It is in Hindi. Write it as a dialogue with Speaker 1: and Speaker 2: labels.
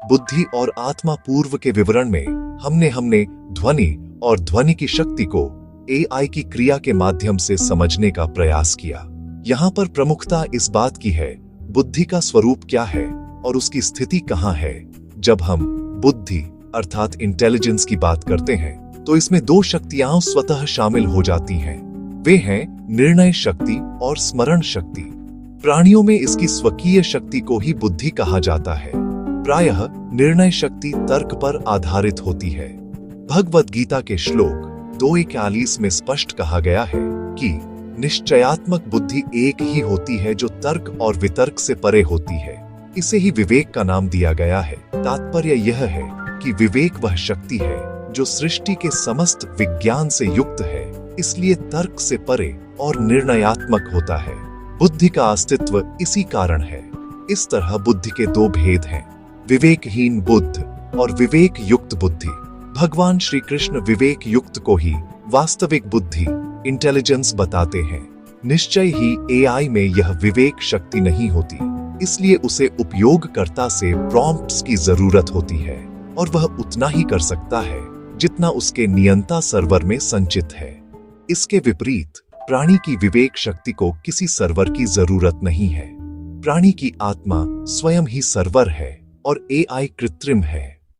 Speaker 1: बुद्धि और आत्मा पूर्व के विवरण में हमने ध्वनि और ध्वनि की शक्ति को एआई की क्रिया के माध्यम से समझने का प्रयास किया। यहाँ पर प्रमुखता इस बात की है बुद्धि का स्वरूप क्या है और उसकी स्थिति कहाँ है। जब हम बुद्धि अर्थात इंटेलिजेंस की बात करते हैं तो इसमें दो शक्तियां स्वतः शामिल हो जाती हैं। वे हैं निर्णय शक्ति और स्मरण शक्ति। प्राणियों में इसकी स्वकीय शक्ति को ही बुद्धि कहा जाता है। प्रायः निर्णय शक्ति तर्क पर आधारित होती है। भगवद गीता के श्लोक 2:41 में स्पष्ट कहा गया है कि निश्चयात्मक बुद्धि एक ही होती है जो तर्क और वितर्क से परे होती है। इसे ही विवेक का नाम दिया गया है। तात्पर्य यह है कि विवेक वह शक्ति है जो सृष्टि के समस्त विज्ञान से युक्त है, इसलिए तर्क से परे और निर्णयात्मक होता है। बुद्धि का अस्तित्व इसी कारण है। इस तरह बुद्धि के दो भेद हैं, विवेकहीन बुद्धि और विवेक युक्त बुद्धि। भगवान श्री कृष्ण विवेक युक्त को ही वास्तविक बुद्धि इंटेलिजेंस बताते हैं। निश्चय ही एआई में यह विवेक शक्ति नहीं होती, इसलिए उसे उपयोगकर्ता से प्रॉम्प्ट्स की जरूरत होती है और वह उतना ही कर सकता है जितना उसके नियंता सर्वर में संचित है। इसके विपरीत प्राणी की विवेक शक्ति को किसी सर्वर की जरूरत नहीं है। प्राणी की आत्मा स्वयं ही सर्वर है और एआई कृत्रिम है।